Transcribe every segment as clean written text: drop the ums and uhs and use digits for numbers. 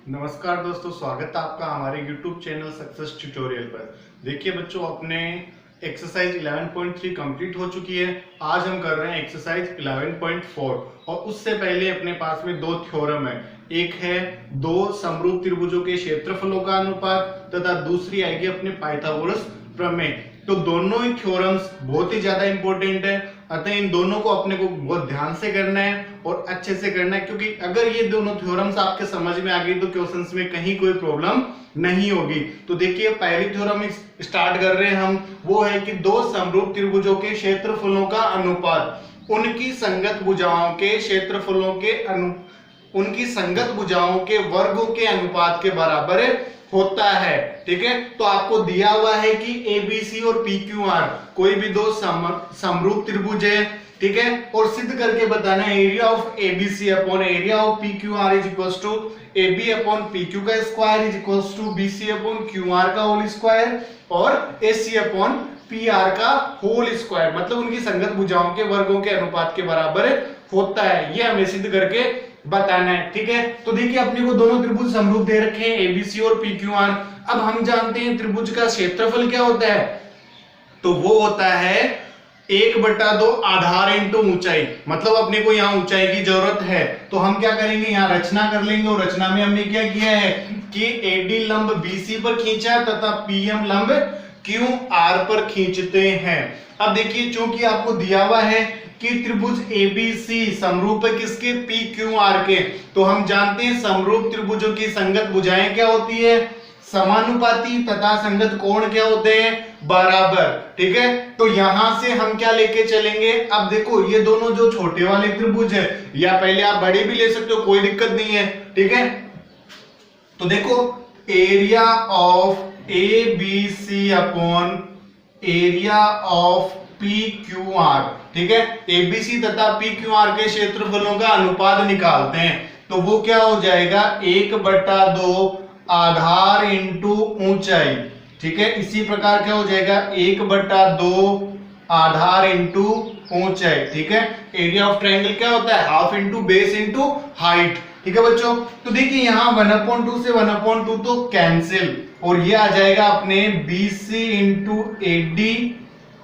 नमस्कार दोस्तों, स्वागत है आपका हमारे YouTube चैनल सक्सेस ट्यूटोरियल पर। देखिए बच्चों, अपने एक्सरसाइज 11.3 कंप्लीट हो चुकी है। आज हम कर रहे हैं एक्सरसाइज 11.4 और उससे पहले अपने पास में दो थ्योरम है। एक है दो समरूप त्रिभुजों के क्षेत्रफलों का अनुपात तथा दूसरी आएगी अपने पाइथागोरस प्रमेय। तो दोनों ही थ्योरम्स बहुत ही ज्यादा इंपॉर्टेंट है, अतः इन दोनों को अपने को बहुत ध्यान से करना है और अच्छे से करना है, क्योंकि अगर ये दोनों थ्योरम्स आपके समझ में आ गई तो क्वेश्चंस में कहीं कोई प्रॉब्लम नहीं होगी। तो देखिए, पहली थ्योरम स्टार्ट कर रहे हैं हम, वो है कि दो समरूप त्रिभुजों के क्षेत्रफलों का अनुपात उनकी संगत भुजाओं के क्षेत्रफलों के उनकी संगत भुजाओं के वर्गों के अनुपात के बराबर होता है। ठीक है, तो आपको दिया हुआ है कि ABC और PQR कोई भी दो समरूप त्रिभुज है। ठीक है, और सिद्ध करके बताना है area of ABC upon area of PQR is equals to AB upon PQ का square is equals to BC upon QR का होल स्क्वायर और AC अपॉन PR का होल स्क्वायर, मतलब उनकी संगत भुजाओं के वर्गों के अनुपात के बराबर होता है। ये हमें सिद्ध करके बताना है। ठीक है, तो देखिए अपने को दोनों त्रिभुज समरूप दे रखे हैं ABC और PQR। अब हम जानते हैं त्रिभुज का क्षेत्रफल क्या होता है, तो वो होता है 1/2 आधार इंटू ऊंचाई, मतलब अपने को यहाँ ऊंचाई की जरूरत है। तो हम क्या करेंगे, यहाँ रचना कर लेंगे और रचना में हमने क्या किया है कि AD लंब BC पर खींचा तथा PM लंब QR पर खींचते हैं। अब देखिए, चूंकि आपको दिया हुआ है कि त्रिभुज ABC समरूप है किसके, PQR के, तो हम जानते हैं समरूप त्रिभुजों की संगत भुजाएं क्या होती है, समानुपाती, तथा संगत कोण क्या होते हैं, बराबर। ठीक है, तो यहां से हम क्या लेके चलेंगे, अब देखो ये दोनों जो छोटे वाले त्रिभुज है, या पहले आप बड़े भी ले सकते हो, कोई दिक्कत नहीं है। ठीक है, तो देखो area of ABC upon area of PQR, ठीक है, ABC तथा PQR के क्षेत्रफलों का अनुपात निकालते हैं, तो वो क्या हो जाएगा 1/2 आधार इंटू ऊंचाई। ठीक है, इसी प्रकार क्या हो जाएगा 1/2 आधार इंटू ऊंचाई। ठीक है, एरिया ऑफ ट्रायंगल क्या होता है, half into base into height. ठीक है बच्चों, तो देखिए यहाँ 1/2 से 1/2 तो कैंसिल, और ये आ जाएगा अपने BC into AD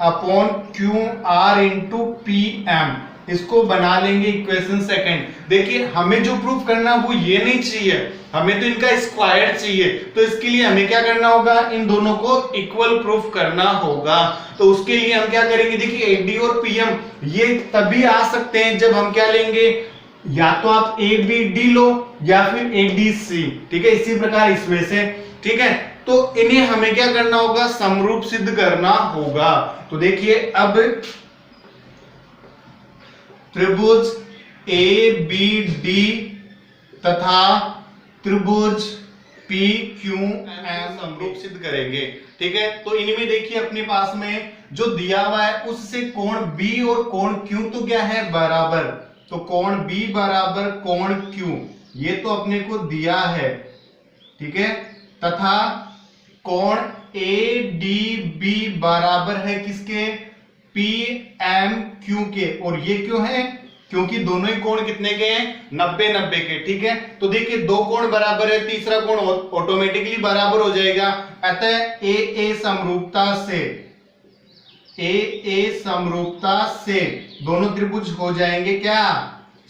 upon QR into PM। इसको बना लेंगे इक्वेशन सेकंड। देखिए हमें जो प्रूफ करना वो ये नहीं चाहिए, हमें तो इनका स्क्वायर चाहिए। तो इसके लिए हमें क्या करना होगा, इन दोनों को इक्वल प्रूफ करना होगा। तो उसके लिए हम क्या करेंगे, देखिए AD और PM ये तभी आ सकते हैं जब हम क्या लेंगे, या तो आप ABD लो या फिर ADC। ठीक है, इसी प्रकार इसमें से। ठीक है, तो इन्हें हमें क्या करना होगा, समरूप सिद्ध करना होगा। तो देखिए अब त्रिभुज ABD तथा त्रिभुज PQM समरूप सिद्ध करेंगे। ठीक है, तो इनमें देखिए अपने पास में जो दिया हुआ है उससे कोण B और कोण Q तो क्या है, बराबर। तो कोण B बराबर कोण Q, ये तो अपने को दिया है। ठीक है, तथा कोण ADB बराबर है किसके, PMQ के। और ये क्यों है, क्योंकि दोनों ही कोण कितने के हैं, 90-90 के। ठीक है, तो देखिए दो कोण बराबर है, तीसरा कोण ऑटोमेटिकली बराबर हो जाएगा। अतः AA समरूपता से दोनों त्रिभुज हो जाएंगे क्या,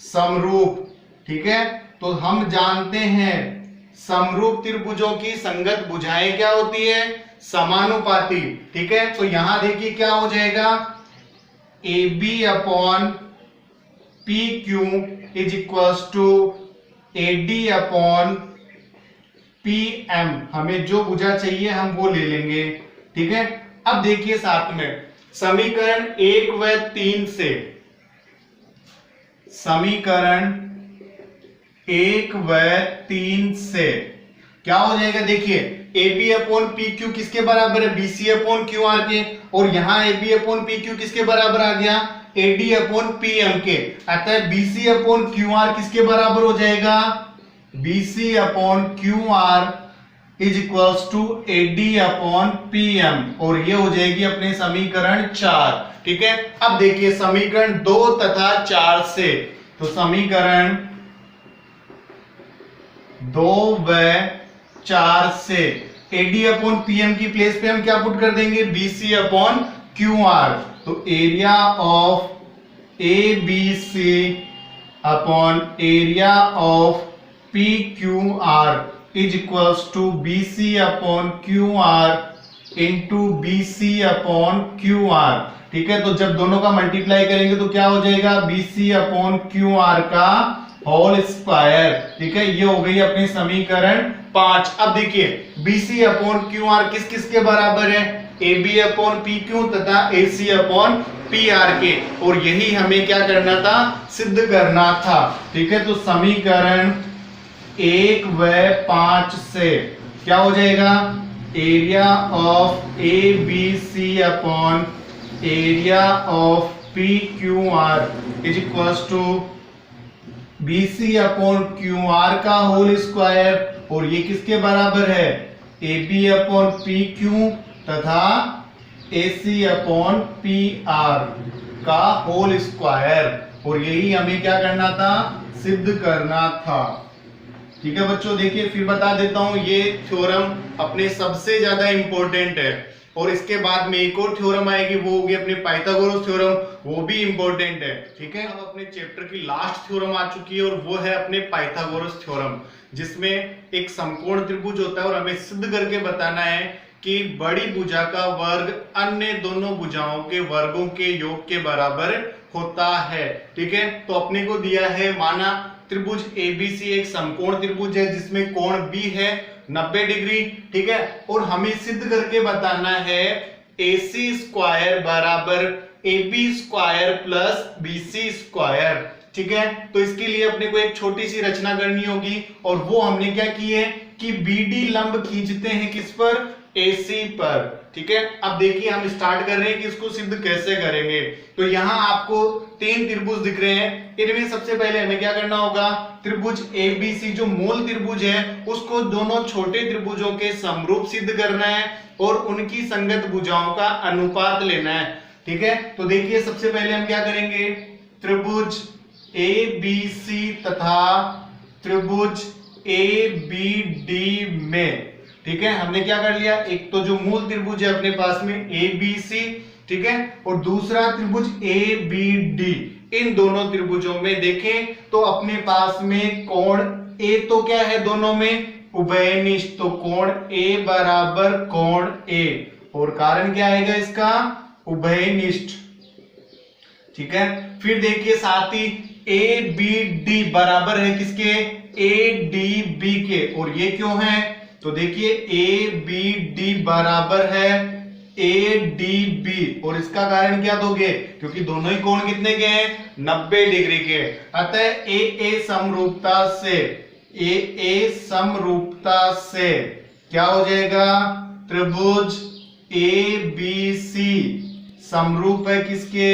समरूप। ठीक है, तो हम जानते हैं समरूप त्रिभुजों की संगत भुजाएं क्या होती है, समानुपाती। ठीक है, तो यहां देखिए क्या हो जाएगा, AB upon PQ is equals to AD upon PM। हमें जो भुजा चाहिए हम वो ले लेंगे। ठीक है, अब देखिए साथ में समीकरण 1 व 3 से, समीकरण 1 व 3 से क्या हो जाएगा, देखिए AB अपॉन PQ किसके बराबर है, BC अपॉन QR के, और यहां AB अपॉन PQ किसके बराबर आ गया, AD अपॉन PM के। अतः BC अपॉन QR किसके बराबर हो जाएगा, BC upon QR is equals to AD upon PM, और ये हो जाएगी अपने समीकरण 4। ठीक है, अब देखिए समीकरण 2 तथा 4 से, तो समीकरण 2 व 4 से AD अपॉन PM की प्लेस पे हम क्या पुट कर देंगे, BC अपॉन QR। तो area of ABC upon area of PQR is equals to BC upon QR into BC upon QR। ठीक है, तो जब दोनों का मल्टीप्लाई करेंगे तो क्या हो जाएगा, BC अपॉन QR का होल स्क्वायर। ठीक है, ये हो गई अपनी समीकरण 5। अब देखिए BC अपॉन QR किस किस के बराबर है, AB अपॉन PQ तथा AC अपॉन PR के, और यही हमें क्या करना था, सिद्ध करना था। ठीक है, तो समीकरण 1 व 5 से क्या हो जाएगा, area of ABC upon area of PQR is equals to BC upon QR का होल स्क्वायर, और ये किसके बराबर है, AB अपॉन PQ तथा AC अपॉन PR का होल स्क्वायर, और यही हमें क्या करना था, सिद्ध करना था। ठीक है बच्चों, देखिए फिर बता देता हूं, ये थ्योरम अपने सबसे ज्यादा इंपॉर्टेंट है, और इसके बाद में एक और थ्योरम आएगी, वो होगी अपने पाइथागोरस थ्योरम, वो भी इंपॉर्टेंट है। ठीक है, अब अपने चैप्टर की लास्ट थ्योरम आ चुकी है, और वो है अपने पाइथागोरस थ्योरम, जिसमें एक समकोण त्रिभुज होता है और हमें सिद्ध करके बताना है कि बड़ी भुजा का वर्ग अन्य दोनों भुजाओं के वर्गों के योग के बराबर होता है। ठीक है, तो अपने को दिया है, माना त्रिभुज ABC एक समकोण त्रिभुज है जिसमें कोण B है 90 डिग्री। ठीक है, और हमें सिद्ध करके बताना है AC स्क्वायर बराबर AB square plus BC square. ठीक है, तो इसके लिए अपने को एक छोटी सी रचना करनी होगी, और वो हमने क्या की है कि BD लंब खींचते हैं किस पर, AC पर। ठीक है, अब देखिए हम स्टार्ट कर रहे हैं कि इसको सिद्ध कैसे करेंगे। तो यहाँ आपको 3 त्रिभुज दिख रहे हैं, इनमें सबसे पहले हमें क्या करना होगा, त्रिभुज ABC जो मूल त्रिभुज है उसको दोनों छोटे त्रिभुजों के समरूप सिद्ध करना है, और उनकी संगत भुजाओं का अनुपात लेना है। ठीक है, तो देखिए सबसे पहले हम क्या करेंगे, त्रिभुज ABC तथा त्रिभुज ABD में, ठीक है, हमने क्या कर लिया, एक तो जो मूल त्रिभुज है अपने पास में ABC, ठीक है, और दूसरा त्रिभुज ABD। इन दोनों त्रिभुजों में देखें तो अपने पास में कोण A तो क्या है, दोनों में उभयनिष्ठ, तो कोण A बराबर कोण A, और कारण क्या आएगा इसका, उभयनिष्ठ। ठीक है, फिर देखिए साथ ही ABD बराबर है किसके, ADB के, और ये क्यों है, तो देखिए ABD बराबर है ADB, और इसका कारण क्या दोगे, क्योंकि दोनों ही कोण कितने के हैं, 90 डिग्री के। अतः AA समरूपता से क्या हो जाएगा, त्रिभुज ABC समरूप है किसके,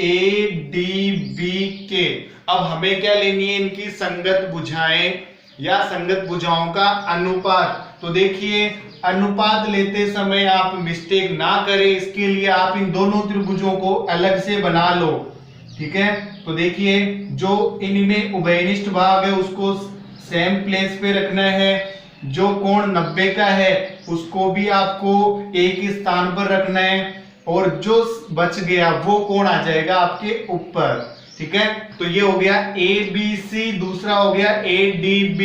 ADB के। अब हमें क्या लेनी है, इनकी संगत भुजाएं या संगत भुजाओं का अनुपात। तो देखिए अनुपात लेते समय आप मिस्टेक ना करें, इसके लिए आप इन दोनों त्रिभुजों को अलग से बना लो। ठीक है, तो देखिए जो इनमें उभयनिष्ठ भाग है उसको सेम प्लेस पे रखना है, जो कोण 90 का है उसको भी आपको एक स्थान पर रखना है, और जो बच गया वो कोण आ जाएगा आपके ऊपर। ठीक है, तो ये हो गया ABC, दूसरा हो गया ADB।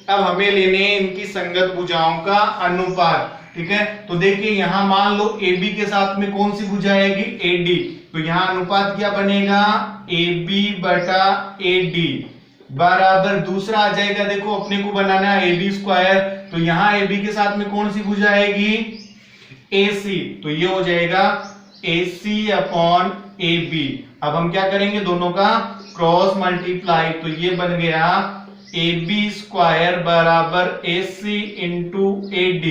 अब हमें लेने हैं इनकी संगत भुजाओं का अनुपात। ठीक है, तो देखिए यहां मान लो AB के साथ में कौन सी भुजा आएगी, AD, तो यहां अनुपात क्या बनेगा, AB बटा AD बराबर दूसरा आ जाएगा, देखो अपने को बनाना है AB स्क्वायर, तो यहां AB के साथ में कौन सी भुजा आएगी, AC, तो ये हो जाएगा AC अपॉन AB। अब हम क्या करेंगे, दोनों का क्रॉस मल्टीप्लाई, तो ये बन गया AB स्क्वायर बराबर AC इंटू AD,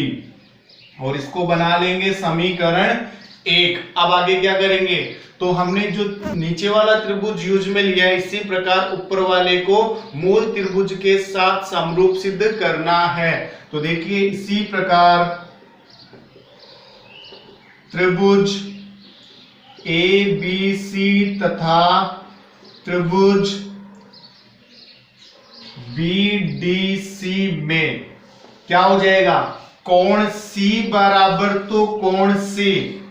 और इसको बना लेंगे समीकरण 1। अब आगे क्या करेंगे, तो हमने जो नीचे वाला त्रिभुज यूज में लिया है, इसी प्रकार ऊपर वाले को मूल त्रिभुज के साथ समरूप सिद्ध करना है। तो देखिए इसी प्रकार त्रिभुज ABC तथा त्रिभुज BDC में क्या हो जाएगा, कोण C बराबर तो कोण C,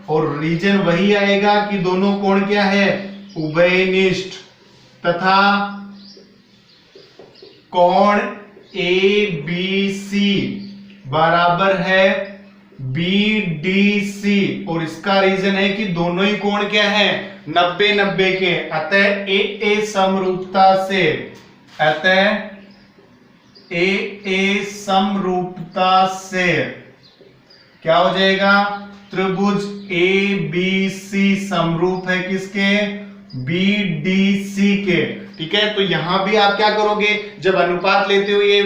और रीजन वही आएगा कि दोनों कोण क्या है, उभयनिष्ठ, तथा कोण ABC बराबर है BDC, और इसका रीजन है कि दोनों ही कोण क्या है, 90-90 के, अतः AA समरूपता से, अतः AA समरूपता से क्या हो जाएगा, त्रिभुज ABC समरूप है किसके, BDC के। ठीक है, तो यहां भी आप क्या करोगे, जब अनुपात लेते हुए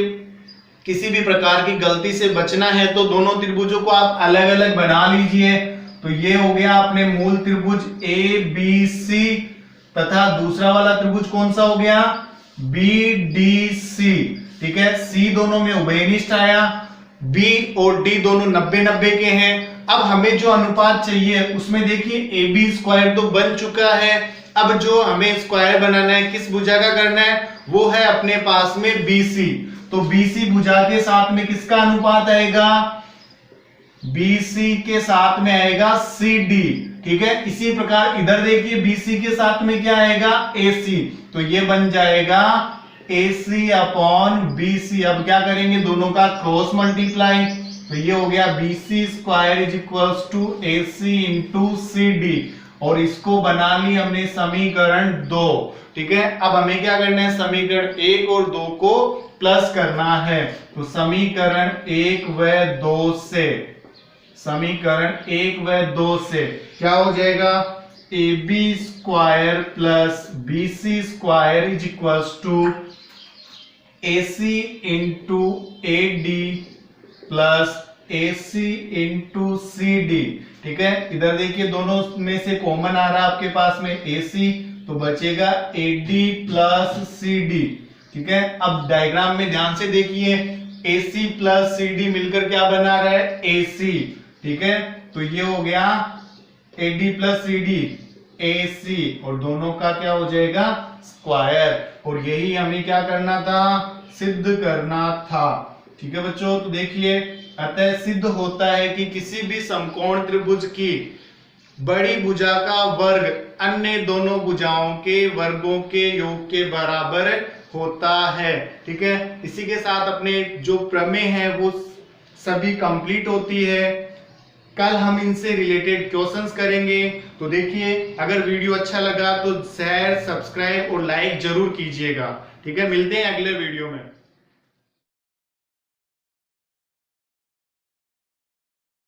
किसी भी प्रकार की गलती से बचना है तो दोनों त्रिभुजों को आप अलग अलग बना लीजिए। तो ये हो गया अपने मूल त्रिभुज ABC, तथा दूसरा वाला त्रिभुज कौन सा हो गया, BDC। ठीक है, C दोनों में उभयनिष्ठ आया, B और D दोनों 90-90 के हैं। अब हमें जो अनुपात चाहिए उसमें देखिए AB स्क्वायर तो बन चुका है, अब जो हमें स्क्वायर बनाना है किस भुजा का करना है, वो है अपने पास में BC। तो BC भुजा के साथ में किसका अनुपात आएगा, BC के साथ में आएगा CD। ठीक है, इसी प्रकार इधर देखिए BC के साथ में क्या आएगा, AC, तो ये बन जाएगा AC अपॉन BC। अब क्या करेंगे, दोनों का क्रॉस मल्टीप्लाई, तो ये हो गया BC square is equals to AC into CD, और इसको बना ली हमने समीकरण 2। ठीक है, अब हमें क्या करना है, समीकरण 1 और 2 को प्लस करना है। तो समीकरण 1 व 2 से, समीकरण 1 व 2 से क्या हो जाएगा, AB square plus BC square is equals to AC into AD plus AC into CD। ठीक है, इधर देखिए दोनों में से कॉमन आ रहा है आपके पास में AC, तो बचेगा AD प्लस CD। ठीक है, अब डायग्राम में ध्यान से देखिए, AC प्लस CD मिलकर क्या बना रहा है, AC। ठीक है, तो ये हो गया AD प्लस CD AC, और दोनों का क्या हो जाएगा, स्क्वायर, और यही हमें क्या करना था, सिद्ध करना था। ठीक है बच्चों, तो देखिए अतः सिद्ध होता है कि किसी भी समकोण त्रिभुज की बड़ी भुजा का वर्ग अन्य दोनों भुजाओं के वर्गों के योग के बराबर होता है। ठीक है, इसी के साथ अपने जो प्रमेय है वो सभी कंप्लीट होती है। कल हम इनसे रिलेटेड क्वेश्चंस करेंगे। तो देखिए, अगर वीडियो अच्छा लगा तो शेयर, सब्सक्राइब और लाइक जरूर कीजिएगा। ठीक है, मिलते हैं अगले वीडियो में।